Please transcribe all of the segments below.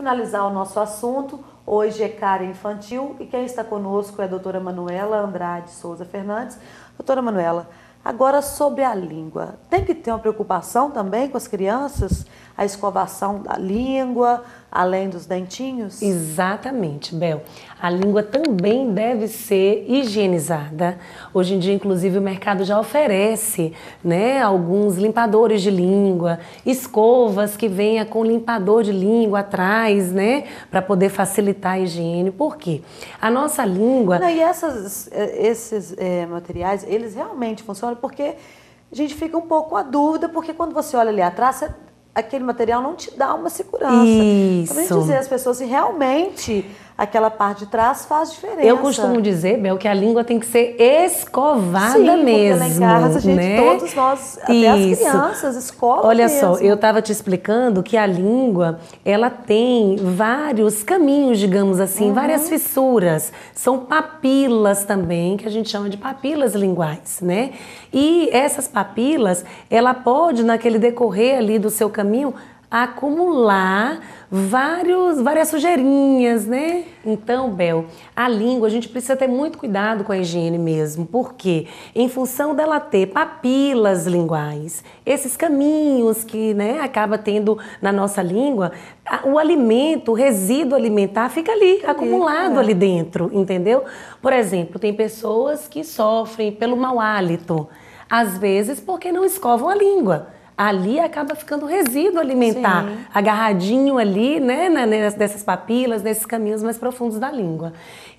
finalizar o nosso assunto, hoje é cárie infantil e quem está conosco é a doutora Manuela Andrade Souza Fernandes. Doutora Manuela, agora sobre a língua, tem que ter uma preocupação também com as crianças? A escovação da língua, além dos dentinhos? Exatamente, Bel. A língua também deve ser higienizada. Hoje em dia, inclusive, o mercado já oferece, né, alguns limpadores de língua, escovas que venha com limpador de língua atrás, né, para poder facilitar a higiene. Por quê? A nossa língua... Não, e esses materiais, eles realmente funcionam porque a gente fica um pouco com a dúvida, porque quando você olha ali atrás, aquele material não te dá uma segurança. Isso. Também dizer às pessoas se realmente aquela parte de trás faz diferença. Eu costumo dizer, Bel, que a língua tem que ser escovada. Sim, mesmo. Porque lá em casa, a gente, né? todos nós, até as crianças, escovam Olha mesmo. só, eu estava te explicando que a língua, ela tem vários caminhos, digamos assim, várias fissuras. São papilas também, que a gente chama de papilas linguais, né? E essas papilas, ela pode, naquele decorrer ali do seu caminho, acumular várias sujeirinhas, né? Então, Bel, a língua, a gente precisa ter muito cuidado com a higiene mesmo, porque em função dela ter papilas linguais, esses caminhos que, né, acaba tendo na nossa língua, o alimento, o resíduo alimentar fica ali, acumulado ali dentro, entendeu? Por exemplo, tem pessoas que sofrem pelo mau hálito, às vezes porque não escovam a língua. Ali acaba ficando resíduo alimentar, Sim. agarradinho ali, né, dessas papilas, nesses caminhos mais profundos da língua.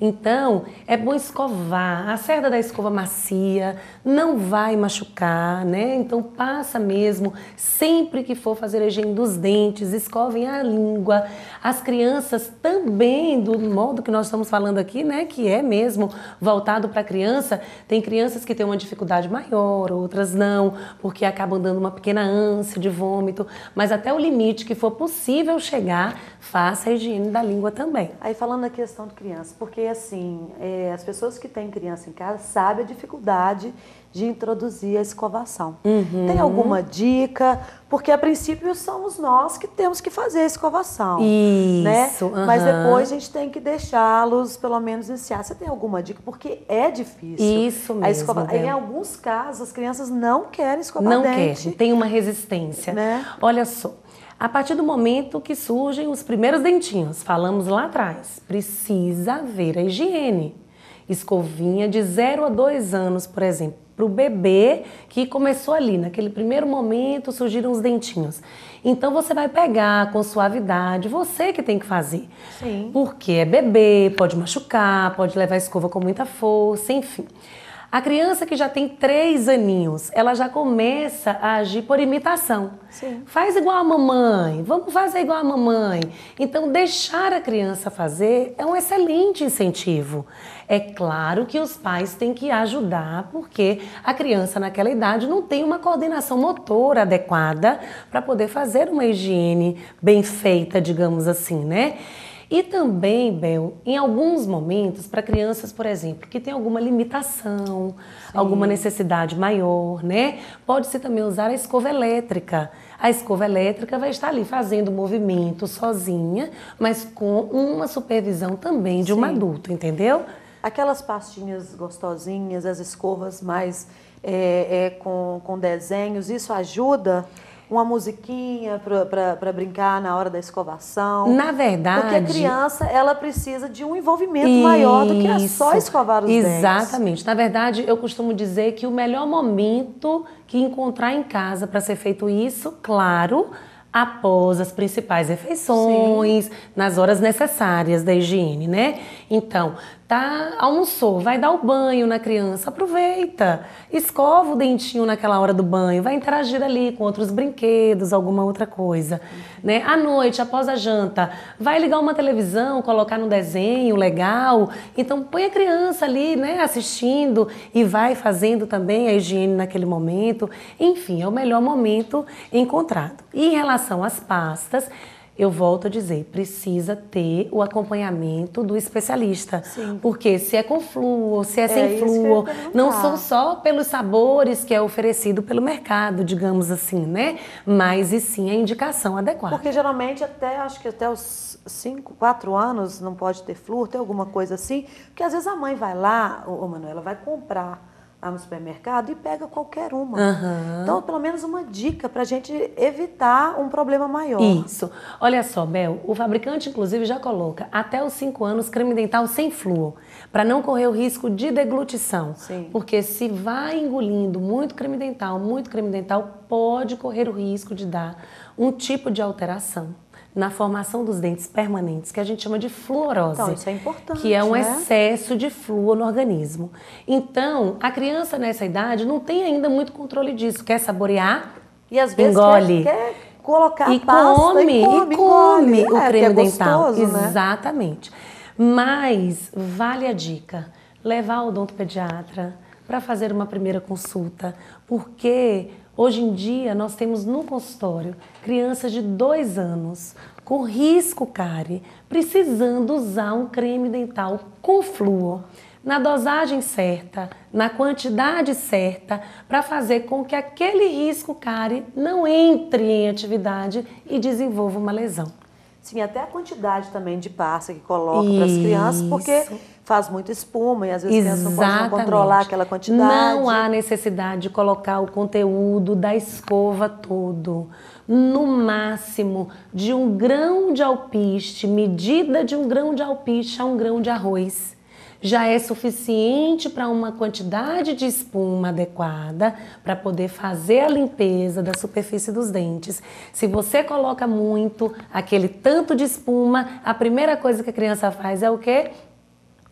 Então, é bom escovar, a cerda da escova macia, não vai machucar, né? Então, passa mesmo, sempre que for fazer a higiene dos dentes, escovem a língua. As crianças também, do modo que nós estamos falando aqui, né, que é mesmo voltado para a criança, tem crianças que têm uma dificuldade maior, outras não, porque acabam dando uma pequena ânsia de vômito, mas até o limite que for possível chegar, faça a higiene da língua também. Aí falando na questão de criança, porque assim, as pessoas que têm criança em casa sabem a dificuldade de introduzir a escovação. Tem alguma dica? Porque a princípio somos nós que temos que fazer a escovação. Isso. Né? Mas depois a gente tem que deixá-los pelo menos iniciar. Você tem alguma dica? Porque é difícil. Isso mesmo. A escova... Em alguns casos as crianças não querem escovar não dente. Querem, tem uma resistência. Né? Olha só. A partir do momento que surgem os primeiros dentinhos, falamos lá atrás, precisa haver a higiene. Escovinha de 0 a 2 anos, por exemplo, para o bebê que começou ali, naquele primeiro momento surgiram os dentinhos. Então você vai pegar com suavidade, você que tem que fazer. Sim. Porque é bebê, pode machucar, pode levar a escova com muita força, enfim. A criança que já tem 3 aninhos, ela já começa a agir por imitação. Sim. Faz igual a mamãe, vamos fazer igual a mamãe. Então, deixar a criança fazer é um excelente incentivo. É claro que os pais têm que ajudar, porque a criança naquela idade não tem uma coordenação motora adequada para poder fazer uma higiene bem feita, digamos assim, né? E também, Bel, em alguns momentos, para crianças, por exemplo, que tem alguma limitação, alguma necessidade maior, né? Pode-se também usar a escova elétrica. A escova elétrica vai estar ali fazendo movimento sozinha, mas com uma supervisão também de um adulto, entendeu? Aquelas pastinhas gostosinhas, as escovas mais com desenhos, isso ajuda? Uma musiquinha para brincar na hora da escovação. Na verdade... Porque a criança, ela precisa de um envolvimento maior do que só escovar os dentes. Exatamente. Na verdade, eu costumo dizer que o melhor momento que encontrar em casa para ser feito isso, claro, após as principais refeições, nas horas necessárias da higiene, né? Então, almoçou, vai dar o banho na criança, aproveita, escova o dentinho naquela hora do banho, vai interagir ali com outros brinquedos, alguma outra coisa, né? À noite, após a janta, vai ligar uma televisão, colocar no desenho legal, então põe a criança ali, né, assistindo e vai fazendo também a higiene naquele momento, enfim, é o melhor momento encontrado. E em relação às pastas, eu volto a dizer, precisa ter o acompanhamento do especialista. Sim. Porque se é com flúor, se é sem isso que eu ia flúor, perguntar. não são só pelos sabores que é oferecido pelo mercado, digamos assim, né? Mas e sim a indicação adequada. Porque geralmente acho que até os 5, 4 anos não pode ter flúor, tem alguma coisa assim. Porque às vezes a mãe vai lá, ô Manuela, vai comprar lá no supermercado e pega qualquer uma. Então, pelo menos uma dica para a gente evitar um problema maior. Isso. Olha só, Bel, o fabricante inclusive já coloca até os 5 anos creme dental sem flúor, para não correr o risco de deglutição. Sim. Porque se vai engolindo muito creme dental, pode correr o risco de dar um tipo de alteração na formação dos dentes permanentes, que a gente chama de fluorose. Então, isso é importante, que é um né? excesso de flúor no organismo. Então, a criança nessa idade não tem ainda muito controle disso. Quer saborear? E às vezes engole. quer colocar E a pasta come engole. o creme dental. Gostoso, né? Exatamente. Mas vale a dica, levar o odontopediatra para fazer uma primeira consulta, porque hoje em dia nós temos no consultório crianças de 2 anos com risco cárie, precisando usar um creme dental com flúor, na dosagem certa, na quantidade certa, para fazer com que aquele risco cárie não entre em atividade e desenvolva uma lesão. Sim, até a quantidade também de pasta que coloca para as crianças, porque faz muita espuma e às vezes as crianças não podem controlar aquela quantidade. Não há necessidade de colocar o conteúdo da escova todo. No máximo de 1 grão de alpiste, medida de 1 grão de alpiste a 1 grão de arroz. Já é suficiente para uma quantidade de espuma adequada para poder fazer a limpeza da superfície dos dentes. Se você coloca muito, aquele tanto de espuma, a primeira coisa que a criança faz é o quê?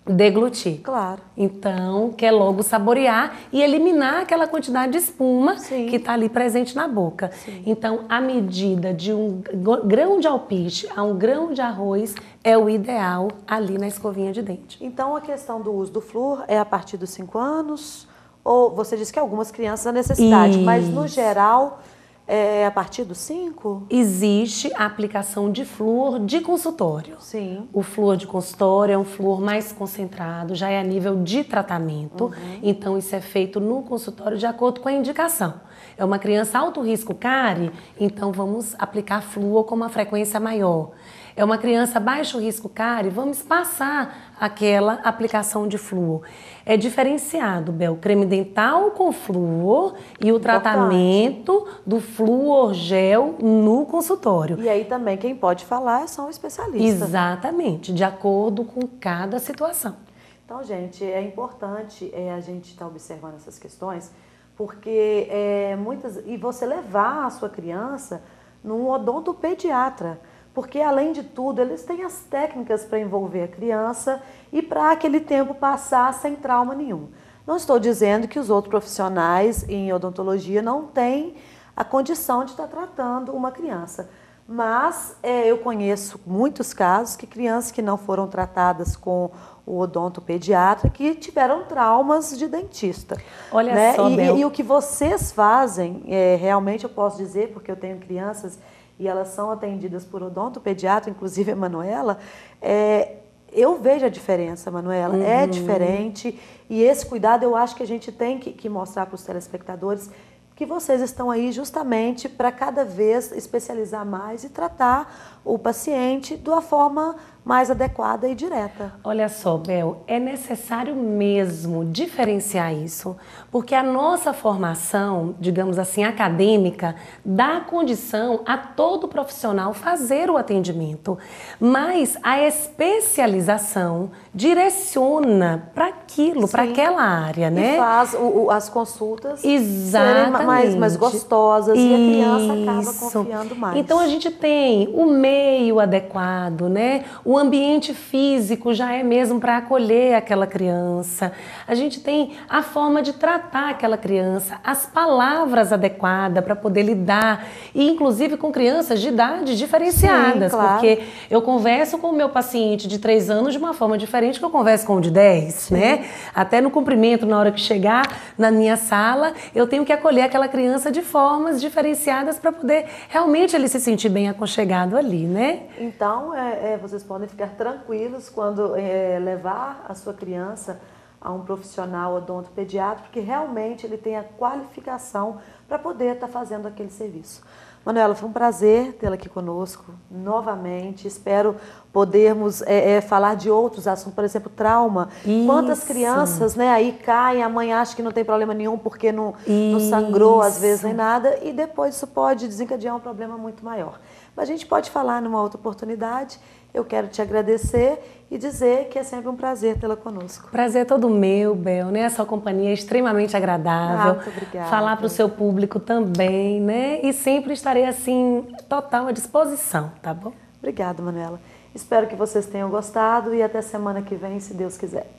Deglutir. Claro. Então, quer logo saborear e eliminar aquela quantidade de espuma que está ali presente na boca. Sim. Então, a medida de 1 grão de alpiste a 1 grão de arroz é o ideal ali na escovinha de dente. Então, a questão do uso do flúor é a partir dos 5 anos? Ou você disse que algumas crianças há necessidade, mas no geral é a partir dos 5? Existe a aplicação de flúor de consultório. Sim. O flúor de consultório é um flúor mais concentrado, já é a nível de tratamento. Então, isso é feito no consultório de acordo com a indicação. É uma criança alto risco cárie, então vamos aplicar flúor com uma frequência maior. É uma criança baixo risco cárie, vamos passar aquela aplicação de flúor. É diferenciado, Bel, creme dental com flúor e o tratamento do flúor gel no consultório. E aí também quem pode falar são os especialistas. Exatamente, de acordo com cada situação. Então, gente, é importante a gente estar observando essas questões, porque e você levar a sua criança num odontopediatra. Porque, além de tudo, eles têm as técnicas para envolver a criança e para aquele tempo passar sem trauma nenhum. Não estou dizendo que os outros profissionais em odontologia não têm a condição de estar tratando uma criança. Mas eu conheço muitos casos que crianças que não foram tratadas com o odontopediatra que tiveram traumas de dentista. Olha, né? só, Bel. E o que vocês fazem, realmente eu posso dizer, porque eu tenho crianças e elas são atendidas por odontopediatra, inclusive a Manuela, eu vejo a diferença, Manuela, é diferente. E esse cuidado eu acho que a gente tem que mostrar para os telespectadores que vocês estão aí justamente para cada vez especializar mais e tratar o paciente de uma forma mais adequada e direta. Olha só, Bel, é necessário mesmo diferenciar isso, porque a nossa formação, digamos assim, acadêmica, dá condição a todo profissional fazer o atendimento, mas a especialização direciona para aquilo, para aquela área, né? E faz as consultas serem mais gostosas e a criança acaba confiando mais. Então a gente tem o meio adequado, né? O ambiente físico já é mesmo para acolher aquela criança. A gente tem a forma de tratar aquela criança, as palavras adequadas para poder lidar, e inclusive com crianças de idades diferenciadas. Sim, claro. Porque eu converso com o meu paciente de 3 anos de uma forma diferente que eu converso com o de 10, né? Até no cumprimento, na hora que chegar na minha sala, eu tenho que acolher aquela aquela criança de formas diferenciadas para poder realmente ele se sentir bem aconchegado ali, né? Então, vocês podem ficar tranquilos quando levar a sua criança a um profissional odontopediatra, porque realmente ele tem a qualificação para poder estar fazendo aquele serviço. Manuela, foi um prazer tê-la aqui conosco novamente. Espero podermos falar de outros assuntos, por exemplo, trauma. Isso. Quantas crianças, né, aí caem, a mãe acha que não tem problema nenhum porque não sangrou, às vezes, nem nada, e depois isso pode desencadear um problema muito maior. Mas a gente pode falar numa outra oportunidade. Eu quero te agradecer e dizer que é sempre um prazer tê-la conosco. Prazer é todo meu, Bel, né? A sua companhia é extremamente agradável. Muito obrigada. Falar para o seu público também, né? E sempre estarei, assim, total à disposição, tá bom? Obrigada, Manuela. Espero que vocês tenham gostado e até semana que vem, se Deus quiser.